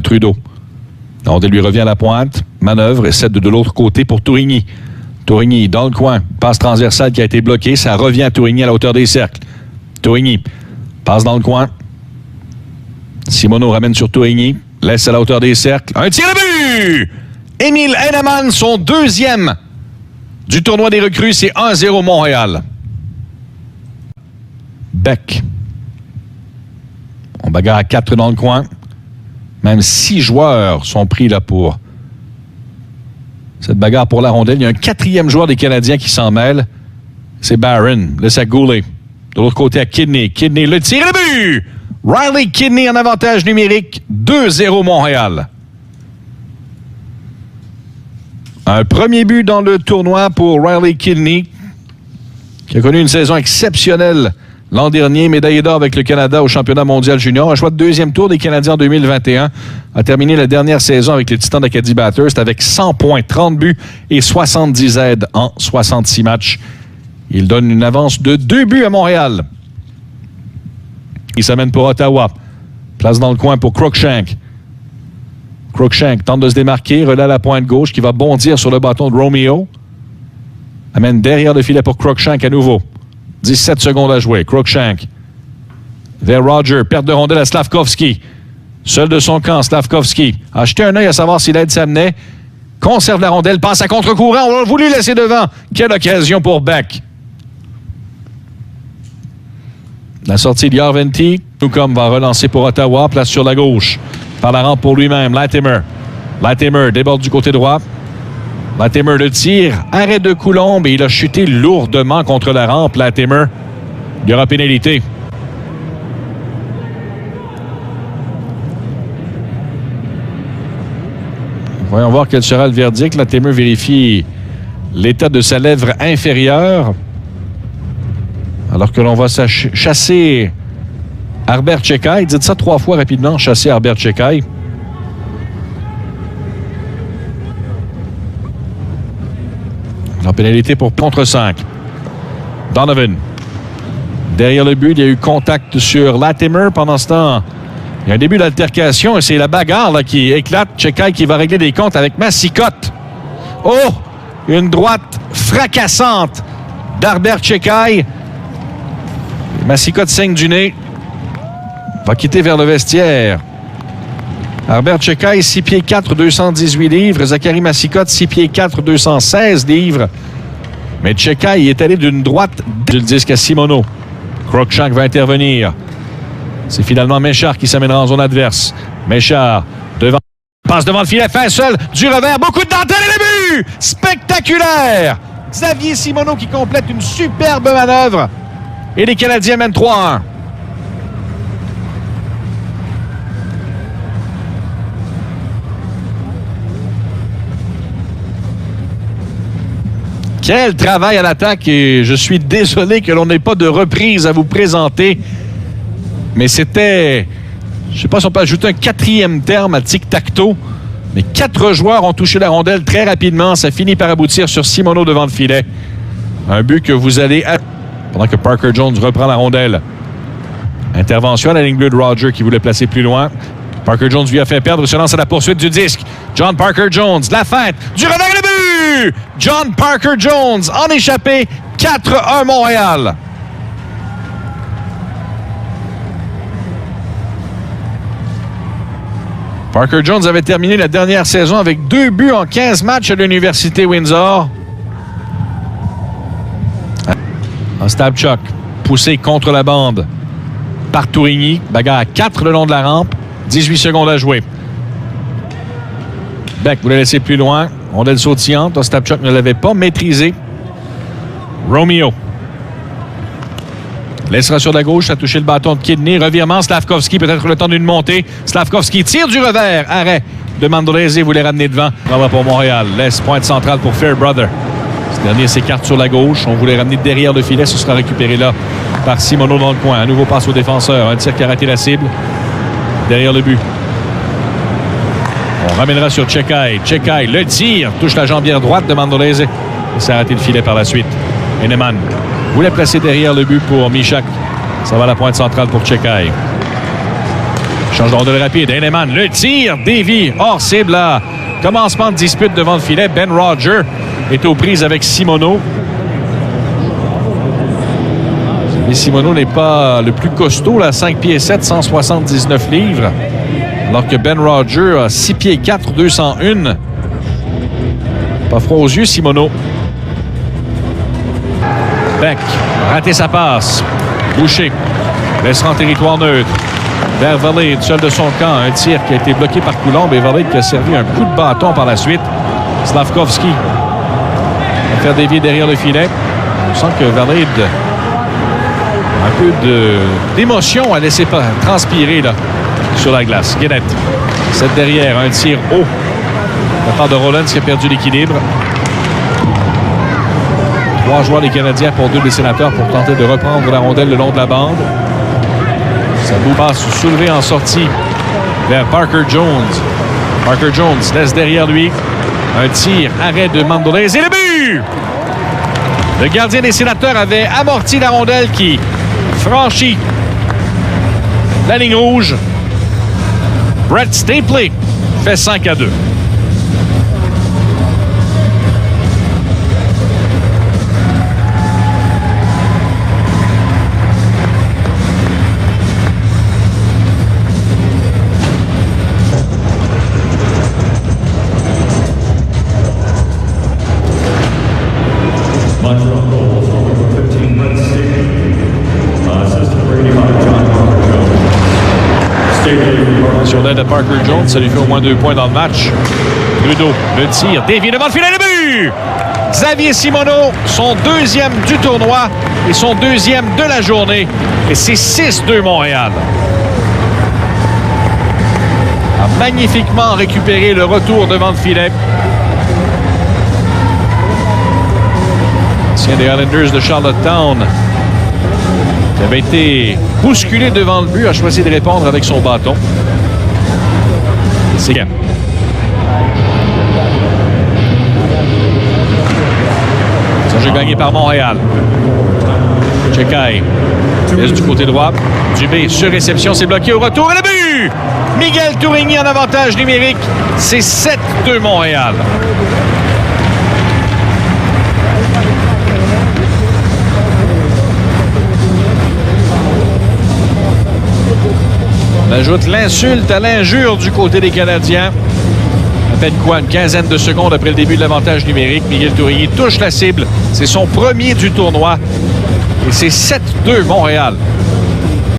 Trudeau. La rondelle lui revient à la pointe. Manœuvre et cède de l'autre côté pour Tourigny. Tourigny dans le coin. Passe transversale qui a été bloquée. Ça revient à Tourigny à la hauteur des cercles. Tourigny passe dans le coin. Simoneau ramène sur Tourigny. Laisse à la hauteur des cercles. Un tir de but! Émile Heinemann, son deuxième du tournoi des recrues. C'est 1-0 Montréal. Beck. On bagarre à 4 dans le coin. Même 6 joueurs sont pris là pour cette bagarre pour la rondelle. Il y a un 4e joueur des Canadiens qui s'en mêle. C'est Barron. Laisse à Goulet. De l'autre côté à Kidney. Kidney, le tir et le but! Riley Kidney en avantage numérique. 2-0 Montréal. Un premier but dans le tournoi pour Riley Kidney, qui a connu une saison exceptionnelle l'an dernier, médaillé d'or avec le Canada au championnat mondial junior. Un choix de deuxième tour des Canadiens en 2021. A terminé la dernière saison avec les Titans d'Acadie Bathurst avec 100 points, 30 buts et 70 aides en 66 matchs. Il donne une avance de 2 buts à Montréal. Il s'amène pour Ottawa. Place dans le coin pour Cruikshank. Cruikshank tente de se démarquer, relais à la pointe gauche qui va bondir sur le bâton de Romeo. Amène derrière le filet pour Cruikshank à nouveau. 17 secondes à jouer. Cruikshank vers Roger. Perte de rondelle à Slavkovski. Seul de son camp, Slavkovski. A jeté un œil à savoir si l'aide s'amenait. Conserve la rondelle, passe à contre-courant. On a voulu laisser devant. Quelle occasion pour Beck. La sortie de Järventie. Newcombe va relancer pour Ottawa. Place sur la gauche. Par la rampe pour lui-même. Latimer. Latimer déborde du côté droit. Latimer le tire. Arrêt de Coulombe et il a chuté lourdement contre la rampe. Latimer. Il y aura pénalité. Voyons voir quel sera le verdict. Latimer vérifie l'état de sa lèvre inférieure. Alors que l'on va chasser Herbert Čekaj. Dites ça 3 fois rapidement. Chasser Herbert Čekaj. En pénalité pour contre 5. Donovan. Derrière le but, il y a eu contact sur Latimer. Pendant ce temps, il y a un début d'altercation et c'est la bagarre là, qui éclate. Čekaj qui va régler des comptes avec Massicotte. Oh! Une droite fracassante d'Herbert Čekaj. Massicotte saigne du nez. Va quitter vers le vestiaire. Herbert Čekaj, 6 pieds 4, 218 livres. Zachary Massicotte, 6 pieds 4, 216 livres. Mais Čekaj est allé d'une droite du disque à Simoneau. Cruikshank va intervenir. C'est finalement Méchard qui s'amènera en zone adverse. Méchard, devant. Passe devant le filet, fait seul. Du revers, beaucoup de dentelle et le but! Spectaculaire! Xavier Simoneau qui complète une superbe manœuvre. Et les Canadiens mènent 3-1. Quel travail à l'attaque et je suis désolé que l'on n'ait pas de reprise à vous présenter. Mais c'était, je ne sais pas si on peut ajouter un 4e terme à tic-tac-toe, mais 4 joueurs ont touché la rondelle très rapidement. Ça finit par aboutir sur Simoneau devant le filet. Un but que vous allez... Pendant que Parker Jones reprend la rondelle. Intervention à la ligne bleue de Roger qui voulait placer plus loin. Parker Jones lui a fait perdre, se lance à la poursuite du disque. John Parker Jones, la feinte, du revers et le but! John Parker Jones en échappé, 4-1 Montréal. Parker Jones avait terminé la dernière saison avec 2 buts en 15 matchs à l'Université Windsor. Ostapchuk, poussé contre la bande par Tourigny. Bagarre à 4 le long de la rampe. 18 secondes à jouer. Beck voulait laisser plus loin. Rondelle sautillante. Ostapchuk ne l'avait pas maîtrisé. Romeo. Laissera sur la gauche. A touché le bâton de Kidney. Revirement. Slavkovski, peut-être le temps d'une montée. Slavkovski tire du revers. Arrêt de Mandolese. Voulait ramener devant. Bravo pour Montréal. Laisse pointe centrale pour Fairbrother. Ce dernier s'écarte sur la gauche. On voulait ramener derrière le filet. Ce sera récupéré là par Simoneau dans le coin. Un nouveau passe au défenseur. Un tir qui a raté la cible. Derrière le but. On ramènera sur Čekaj. Čekaj, le tir. Touche la jambière droite de Mandolese. Et ça a raté le filet par la suite. Heinemann voulait placer derrière le but pour Michak. Ça va à la pointe centrale pour Čekaj. Change d'ordre rapide. Heinemann, le tir, dévie, hors cible à commencement de dispute devant le filet. Ben Roger est aux prises avec Simoneau. Mais Simoneau n'est pas le plus costaud, là, 5 pieds 7, 179 livres. Alors que Ben Roger a 6 pieds 4, 201. Pas froid aux yeux, Simoneau. Beck, raté sa passe. Boucher, laissera en territoire neutre. Vers Valade, seul de son camp. Un tir qui a été bloqué par Coulombe et Valade qui a servi un coup de bâton par la suite. Slavkovski va faire dévier derrière le filet. On sent que Valade a un peu d'émotion à laisser transpirer là, sur la glace. Guénette, 7 derrière, un tir haut. La part de Rollins qui a perdu l'équilibre. 3 joueurs des Canadiens pour 2 des Sénateurs pour tenter de reprendre la rondelle le long de la bande. Sabou passe soulevé en sortie vers Parker Jones. Parker Jones laisse derrière lui un tir, arrêt de Mandolez et le but! Le gardien des Sénateurs avait amorti la rondelle qui franchit la ligne rouge. Brett Stapley fait 5-2. Sur l'aide de Parker Jones, ça lui fait au moins 2 points dans le match. Trudeau, le tir, dévie devant le filet, le but! Xavier Simoneau, son 2e du tournoi et son 2e de la journée. Et c'est 6-2 Montréal. A magnifiquement récupéré le retour devant le filet. Ancien des Islanders de Charlottetown, qui avait été bousculé devant le but, a choisi de répondre avec son bâton. C'est bien. Ça, j'ai gagné par Montréal. Chekai laisse du côté droit. Dubé sur réception, c'est bloqué au retour et le but! Miguel Tourigny en avantage numérique. C'est 7-2 Montréal. On ajoute l'insulte à l'injure du côté des Canadiens. À peine quoi, une quinzaine de secondes après le début de l'avantage numérique. Miguel Tourigny touche la cible. C'est son premier du tournoi. Et c'est 7-2 Montréal.